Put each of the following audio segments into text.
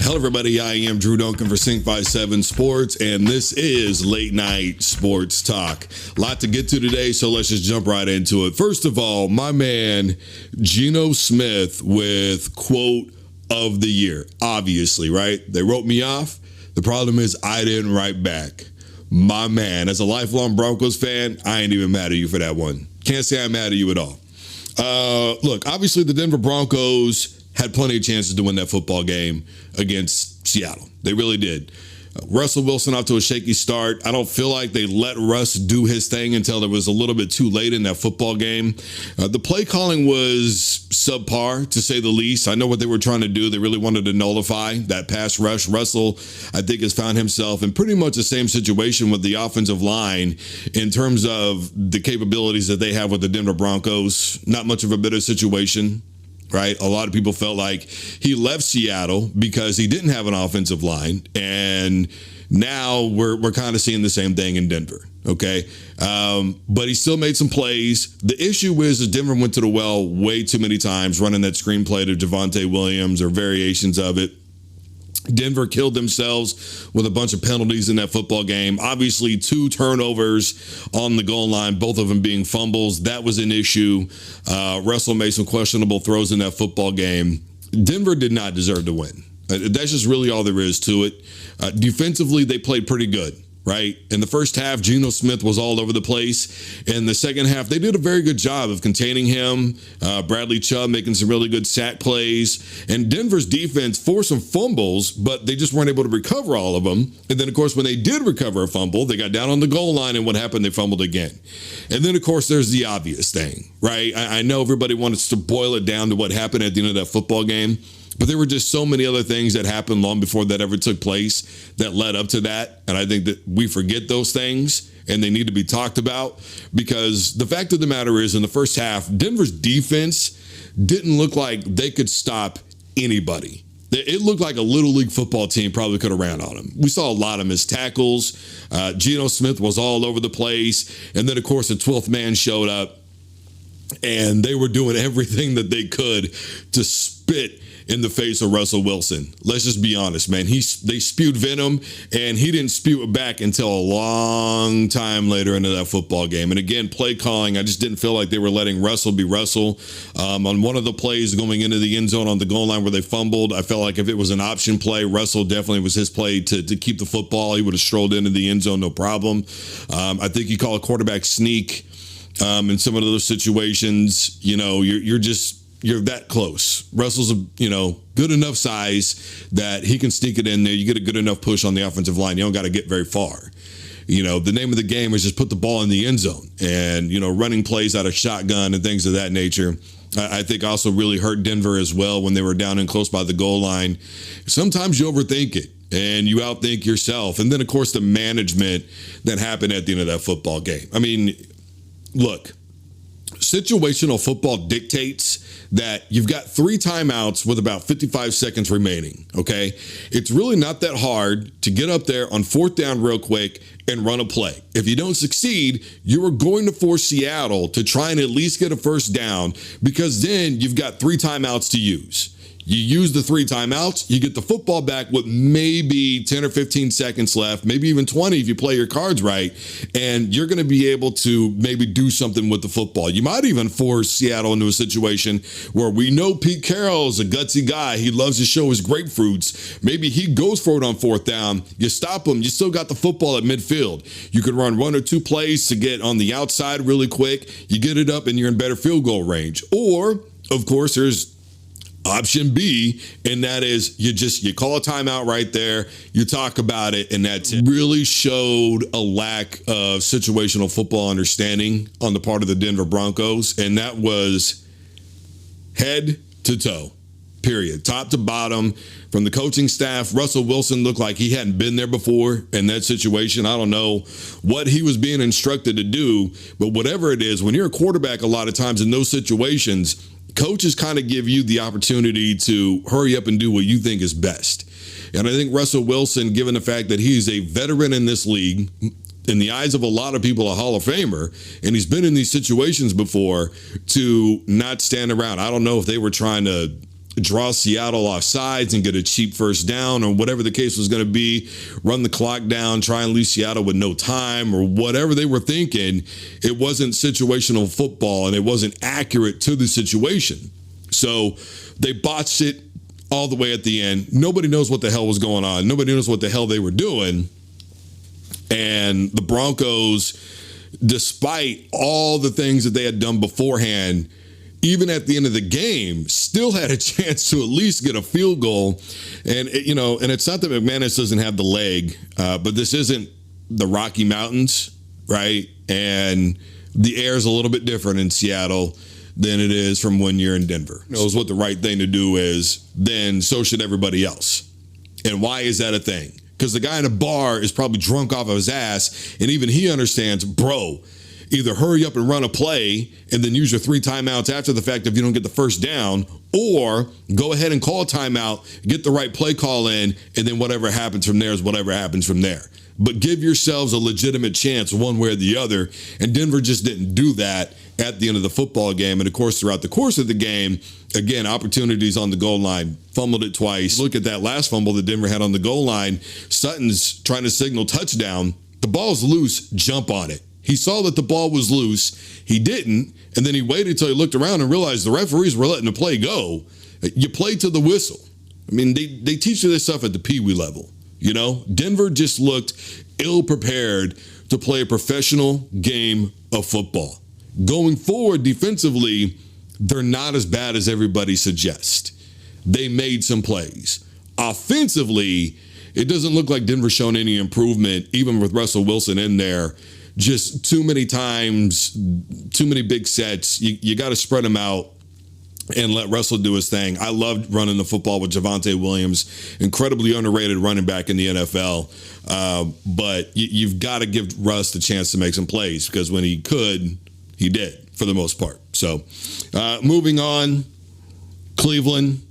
Hello, everybody. I am Drew Duncan for Sync 57 Sports, and this is Late Night Sports Talk. A lot to get to today, so let's just jump right into it. First of all, my man, Geno Smith with quote of the year. Obviously, right? They wrote me off. The problem is I didn't write back. My man, as a lifelong Broncos fan, I ain't even mad at you for that one. Can't say I'm mad at you at all. Look, obviously the Denver Broncos had plenty of chances to win that football game against Seattle. They really did. Russell Wilson off to a shaky start. I don't feel like they let Russ do his thing until it was a little bit too late in that football game. The play calling was subpar, to say the least. I know what they were trying to do. They really wanted to nullify that pass rush. Russell, I think, has found himself in pretty much the same situation with the offensive line in terms of the capabilities that they have with the Denver Broncos. Not much of a better situation. Right? A lot of people felt like he left Seattle because he didn't have an offensive line. And now we're kind of seeing the same thing in Denver. Okay. But he still made some plays. The issue is that Denver went to the well way too many times running that screenplay to Javonte Williams or variations of it. Denver killed themselves with a bunch of penalties in that football game. Obviously, 2 turnovers on the goal line, both of them being fumbles. That was an issue. Russell made some questionable throws in that football game. Denver did not deserve to win. That's just really all there is to it. Defensively, they played pretty good. Right? In the first half, Geno Smith was all over the place. In the second half, they did a very good job of containing him. Bradley Chubb making some really good sack plays. And Denver's defense forced some fumbles, but they just weren't able to recover all of them. And then, of course, when they did recover a fumble, they got down on the goal line, and what happened? They fumbled again. And then, of course, there's the obvious thing, right? I know everybody wants to boil it down to what happened at the end of that football game. But there were just so many other things that happened long before that ever took place that led up to that. And I think that we forget those things and they need to be talked about, because the fact of the matter is, in the first half, Denver's defense didn't look like they could stop anybody. It looked like a little league football team probably could have ran on them. We saw a lot of missed tackles. Geno Smith was all over the place. And then, of course, the 12th man showed up and they were doing everything that they could to spit in the face of Russell Wilson. Let's just be honest, man. They spewed venom, and he didn't spew it back until a long time later into that football game. And again, play calling, I just didn't feel like they were letting Russell be Russell. On one of the plays going into the end zone on the goal line where they fumbled, I felt like if it was an option play, Russell definitely was his play to keep the football. He would have strolled into the end zone, no problem. I think you call a quarterback sneak in some of those situations. You know, you're that close. Russell's good enough size that he can sneak it in there. You get a good enough push on the offensive line. You don't got to get very far. The name of the game is just put the ball in the end zone, and, running plays out of shotgun and things of that nature. I think also really hurt Denver as well when they were down and close by the goal line. Sometimes you overthink it and you outthink yourself. And then, of course, the management that happened at the end of that football game. I mean, look, situational football dictates that you've got 3 timeouts with about 55 seconds remaining, okay? It's really not that hard to get up there on 4th down real quick and run a play. If you don't succeed, you are going to force Seattle to try and at least get a first down, because then you've got 3 timeouts to use. You use the 3 timeouts, you get the football back with maybe 10 or 15 seconds left, maybe even 20 if you play your cards right, and you're going to be able to maybe do something with the football. You might even force Seattle into a situation where we know Pete Carroll is a gutsy guy. He loves to show his grapefruits. Maybe he goes for it on 4th down. You stop him. You still got the football at midfield. You could run 1 or 2 plays to get on the outside really quick. You get it up and you're in better field goal range. Or, of course, there's option B, and that is you call a timeout right there, you talk about it, and that's it. Really showed a lack of situational football understanding on the part of the Denver Broncos, and that was head to toe, period. Top to bottom, from the coaching staff. Russell Wilson looked like he hadn't been there before in that situation. I don't know what he was being instructed to do, but whatever it is, when you're a quarterback, a lot of times in those situations, coaches kind of give you the opportunity to hurry up and do what you think is best. And I think Russell Wilson, given the fact that he's a veteran in this league, in the eyes of a lot of people, a Hall of Famer, and he's been in these situations before, to not stand around. I don't know if they were trying to draw Seattle off sides and get a cheap first down or whatever the case was going to be, run the clock down, try and leave Seattle with no time or whatever they were thinking. It wasn't situational football and it wasn't accurate to the situation. So they botched it all the way at the end. Nobody knows what the hell was going on. Nobody knows what the hell they were doing. And the Broncos, despite all the things that they had done beforehand, even at the end of the game, still had a chance to at least get a field goal. And, and it's not that McManus doesn't have the leg, but this isn't the Rocky Mountains, right? And the air is a little bit different in Seattle than it is from when you're in Denver. Knows what the right thing to do is, then so should everybody else. And why is that a thing? Because the guy in a bar is probably drunk off of his ass, and even he understands, bro, either hurry up and run a play and then use your 3 timeouts after the fact if you don't get the first down, or go ahead and call a timeout, get the right play call in, and then whatever happens from there is whatever happens from there. But give yourselves a legitimate chance one way or the other, and Denver just didn't do that at the end of the football game. And, of course, throughout the course of the game, again, opportunities on the goal line, fumbled it twice. Look at that last fumble that Denver had on the goal line. Sutton's trying to signal touchdown. The ball's loose, jump on it. He saw that the ball was loose. He didn't, and then he waited till he looked around and realized the referees were letting the play go. You play to the whistle. I mean, they teach you this stuff at the Pee-wee level. Denver just looked ill-prepared to play a professional game of football. Going forward defensively, they're not as bad as everybody suggests. They made some plays. Offensively, it doesn't look like Denver's shown any improvement, even with Russell Wilson in there. Just too many times, too many big sets. You got to spread them out and let Russell do his thing. I loved running the football with Javonte Williams, incredibly underrated running back in the NFL. But you've got to give Russ the chance to make some plays, because when he could, he did for the most part. So moving on, Cleveland,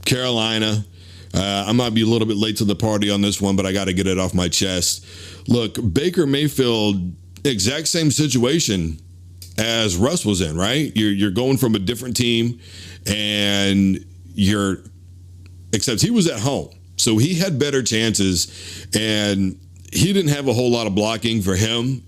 Carolina. I might be a little bit late to the party on this one, but I got to get it off my chest. Look, Baker Mayfield, exact same situation as Russ was in, right? You're going from a different team, and except he was at home, so he had better chances, and he didn't have a whole lot of blocking for him.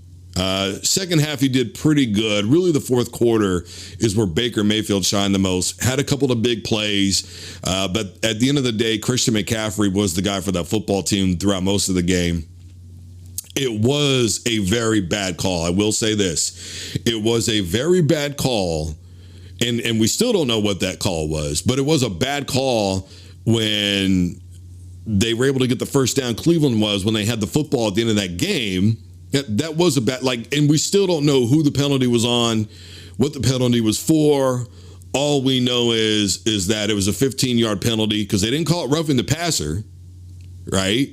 Second half, he did pretty good. Really, the fourth quarter is where Baker Mayfield shined the most. Had a couple of big plays, but at the end of the day, Christian McCaffrey was the guy for that football team throughout most of the game. It was a very bad call. I will say this. It was a very bad call, and we still don't know what that call was, but it was a bad call when they were able to get the first down. Cleveland was when they had the football at the end of that game. That was a bad, and we still don't know who the penalty was on, what the penalty was for. All we know is that it was a 15-yard penalty, because they didn't call it roughing the passer, right?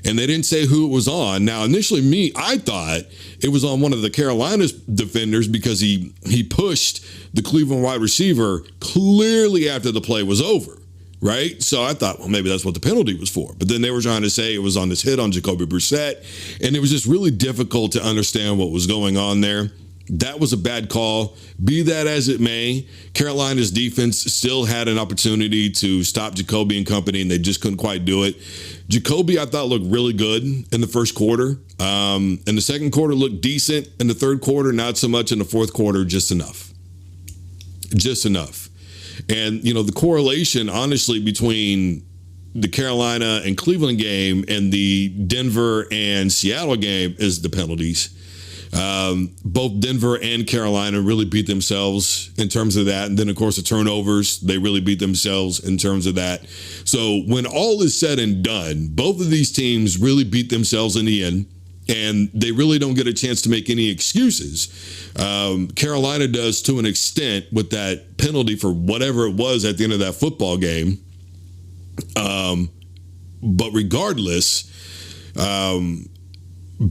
And they didn't say who it was on. Now, initially, I thought it was on one of the Carolina's defenders, because he pushed the Cleveland wide receiver clearly after the play was over, right? So I thought, well, maybe that's what the penalty was for. But then they were trying to say it was on this hit on Jacoby Brissett, and it was just really difficult to understand what was going on there. That was a bad call. Be that as it may, Carolina's defense still had an opportunity to stop Jacoby and company, and they just couldn't quite do it. Jacoby, I thought, looked really good in the first quarter. And the second quarter looked decent. In the third quarter, not so much. In the fourth quarter, just enough. Just enough. And, the correlation, honestly, between the Carolina and Cleveland game and the Denver and Seattle game is the penalties. Both Denver and Carolina really beat themselves in terms of that. And then, of course, the turnovers, they really beat themselves in terms of that. So when all is said and done, both of these teams really beat themselves in the end, and they really don't get a chance to make any excuses. Carolina does to an extent with that penalty for whatever it was at the end of that football game. But regardless,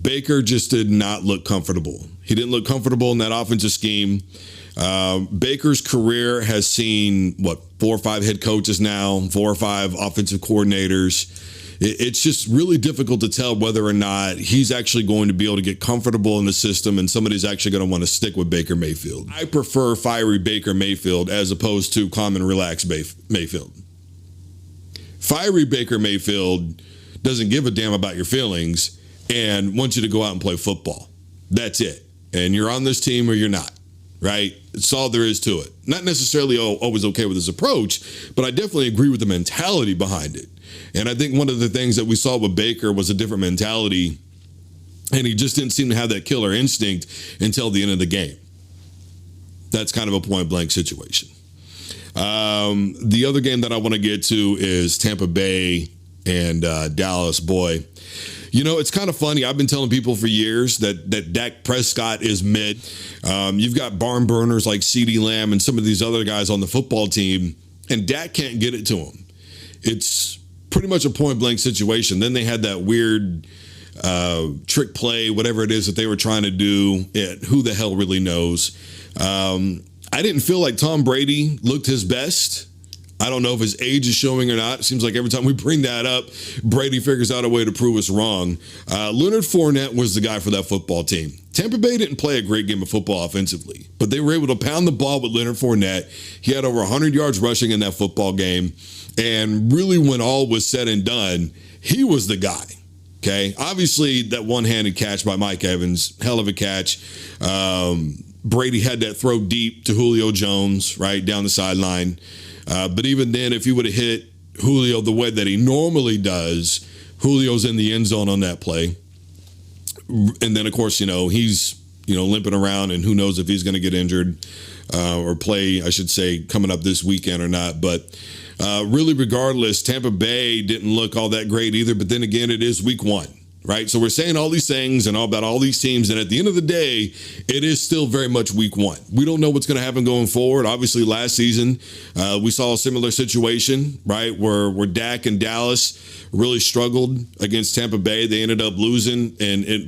Baker just did not look comfortable. He didn't look comfortable in that offensive scheme. Baker's career has seen, 4 or 5 head coaches now, 4 or 5 offensive coordinators. It's just really difficult to tell whether or not he's actually going to be able to get comfortable in the system and somebody's actually going to want to stick with Baker Mayfield. I prefer fiery Baker Mayfield as opposed to calm and relaxed Mayfield. Fiery Baker Mayfield doesn't give a damn about your feelings and wants you to go out and play football. That's it. And you're on this team or you're not, right? That's all there is to it. Not necessarily always okay with his approach, but I definitely agree with the mentality behind it. And I think one of the things that we saw with Baker was a different mentality, and he just didn't seem to have that killer instinct until the end of the game. That's kind of a point-blank situation. The other game that I want to get to is Tampa Bay and Dallas. Boy, you know, it's kind of funny. I've been telling people for years that Dak Prescott is mid. You've got barn burners like CeeDee Lamb and some of these other guys on the football team, and Dak can't get it to him. It's pretty much a point-blank situation. Then they had that weird trick play, whatever it is that they were trying to do. Who the hell really knows? I didn't feel like Tom Brady looked his best. I don't know if his age is showing or not. It seems like every time we bring that up, Brady figures out a way to prove us wrong. Leonard Fournette was the guy for that football team. Tampa Bay didn't play a great game of football offensively, but they were able to pound the ball with Leonard Fournette. He had over 100 yards rushing in that football game. And really, when all was said and done, he was the guy. Okay. Obviously, that one-handed catch by Mike Evans, hell of a catch. Brady had that throw deep to Julio Jones, right down the sideline. But even then, if he would have hit Julio the way that he normally does, Julio's in the end zone on that play. And then, of course, he's, limping around, and who knows if he's going to get injured or play, I should say, coming up this weekend or not. But really, regardless, Tampa Bay didn't look all that great either. But then again, it is week one, right? So we're saying all these things and all about all these teams. And at the end of the day, it is still very much week one. We don't know what's going to happen going forward. Obviously, last season, we saw a similar situation, right, where Dak and Dallas really struggled against Tampa Bay. They ended up losing,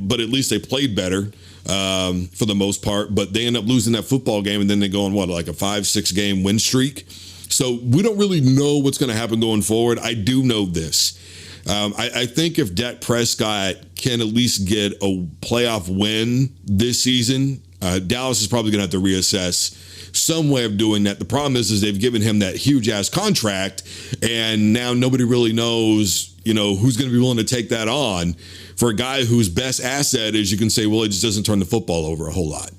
but at least they played better for the most part. But they end up losing that football game, and then they go on, like a 5-6 game win streak. So we don't really know what's going to happen going forward. I do know this. I think if Dak Prescott can at least get a playoff win this season, Dallas is probably going to have to reassess some way of doing that. The problem is they've given him that huge-ass contract, and now nobody really knows, who's going to be willing to take that on for a guy whose best asset is, you can say, well, it just doesn't turn the football over a whole lot.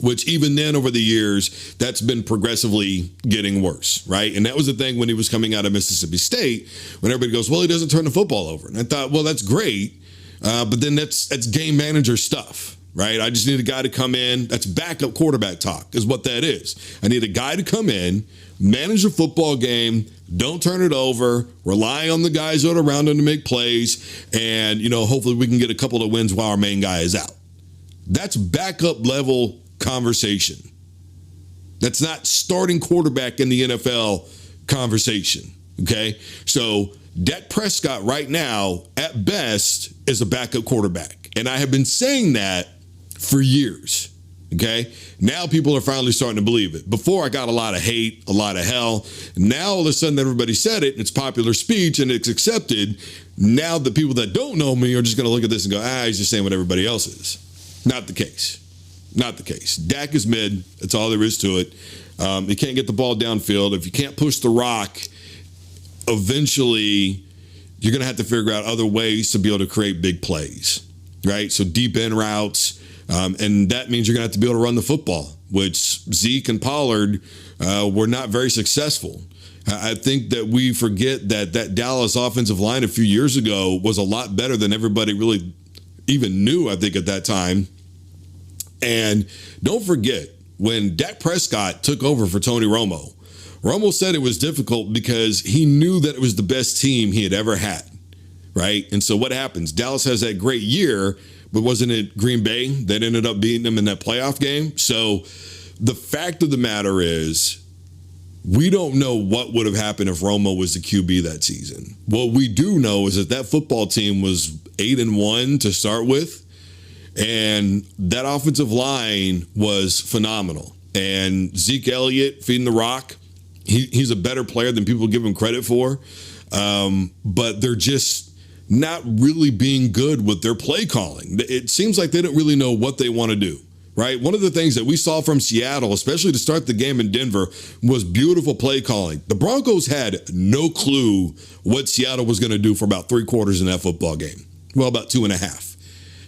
Which even then over the years, that's been progressively getting worse, right? And that was the thing when he was coming out of Mississippi State, when everybody goes, well, he doesn't turn the football over. And I thought, well, that's great. But then that's game manager stuff, right? I just need a guy to come in. That's backup quarterback talk is what that is. I need a guy to come in, manage the football game, don't turn it over, rely on the guys that are around him to make plays, and, hopefully we can get a couple of wins while our main guy is out. That's backup level conversation. That's not starting quarterback in the NFL conversation. Okay. So Dak Prescott right now, at best, is a backup quarterback. And I have been saying that for years. Okay. Now people are finally starting to believe it. Before, I got a lot of hate, a lot of hell. Now all of a sudden everybody said it, and it's popular speech and it's accepted. Now the people that don't know me are just going to look at this and go, he's just saying what everybody else is. Not the case. Not the case. Dak is mid. That's all there is to it. You can't get the ball downfield. If you can't push the rock, eventually you're going to have to figure out other ways to be able to create big plays, right? So deep end routes, and that means you're going to have to be able to run the football, which Zeke and Pollard were not very successful. I think that we forget that Dallas offensive line a few years ago was a lot better than everybody really even knew, I think, at that time. And don't forget, when Dak Prescott took over for Tony Romo, Romo said it was difficult because he knew that it was the best team he had ever had, right? And so what happens? Dallas has that great year, but wasn't it Green Bay that ended up beating them in that playoff game? So the fact of the matter is, we don't know what would have happened if Romo was the QB that season. What we do know is that football team was 8-1 to start with. And that offensive line was phenomenal. And Zeke Elliott feeding the rock, he's a better player than people give him credit for. but they're just not really being good with their play calling. It seems like they don't really know what they want to do. Right? One of the things that we saw from Seattle, especially to start the game in Denver, was beautiful play calling. The Broncos had no clue what Seattle was going to do for about 3/4 in that football game. Well, about 2.5.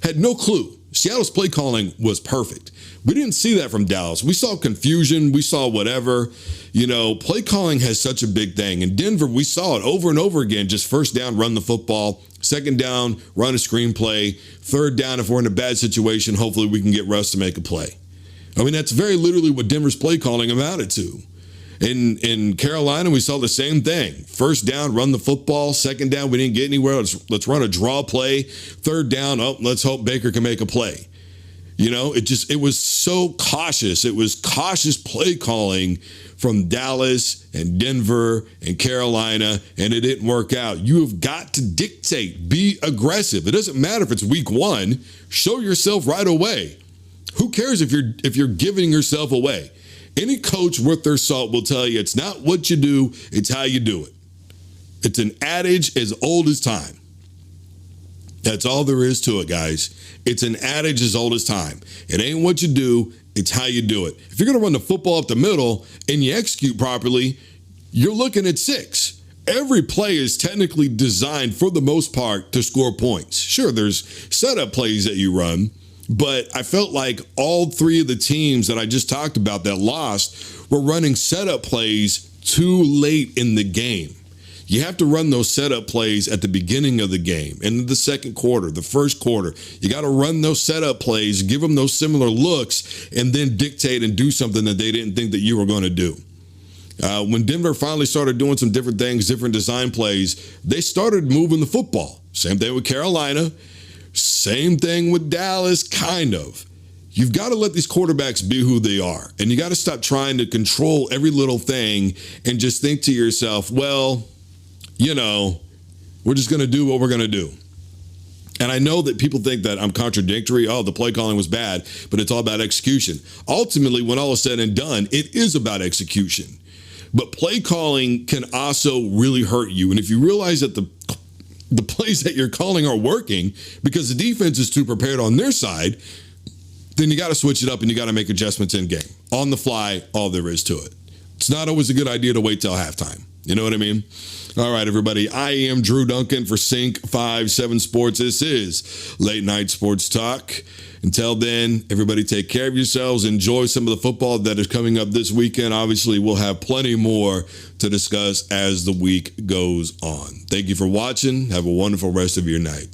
Had no clue. Seattle's play calling was perfect. We didn't see that from Dallas. We saw confusion. We saw whatever. Play calling has such a big thing. In Denver, we saw it over and over again. Just first down, run the football. Second down, run a screenplay. Third down, if we're in a bad situation, hopefully we can get Russ to make a play. I mean, that's very literally what Denver's play calling amounted to. In Carolina, we saw the same thing. First down, run the football. Second down, we didn't get anywhere. Let's run a draw play. Third down, let's hope Baker can make a play. It was so cautious. It was cautious play calling from Dallas and Denver and Carolina, and it didn't work out. You have got to dictate, be aggressive. It doesn't matter if it's week 1. Show yourself right away. Who cares if you're giving yourself away? Any coach worth their salt will tell you it's not what you do, it's how you do it. It's an adage as old as time. That's all there is to it, guys. It's an adage as old as time. It ain't what you do, it's how you do it. If you're going to run the football up the middle and you execute properly, you're looking at 6. Every play is technically designed, for the most part, to score points. Sure, there's setup plays that you run, but I felt like all 3 of the teams that I just talked about that lost were running setup plays too late in the game. You have to run those setup plays at the beginning of the game, in the second quarter, the first quarter. You got to run those setup plays, give them those similar looks, and then dictate and do something that they didn't think that you were going to do. When Denver finally started doing some different things, different design plays, they started moving the football. Same thing with Carolina. Same thing with Dallas, kind of. You've got to let these quarterbacks be who they are. And you got to stop trying to control every little thing and just think to yourself, well, we're just going to do what we're going to do. And I know that people think that I'm contradictory. Oh, the play calling was bad, but it's all about execution. Ultimately, when all is said and done, it is about execution. But play calling can also really hurt you. And if you realize that the plays that you're calling are working because the defense is too prepared on their side, then you got to switch it up and you got to make adjustments in game. On the fly, all there is to it. It's not always a good idea to wait till halftime. You know what I mean? All right, everybody. I am Drew Duncan for Sync 57 Sports. This is Late Night Sports Talk. Until then, everybody take care of yourselves. Enjoy some of the football that is coming up this weekend. Obviously, we'll have plenty more to discuss as the week goes on. Thank you for watching. Have a wonderful rest of your night.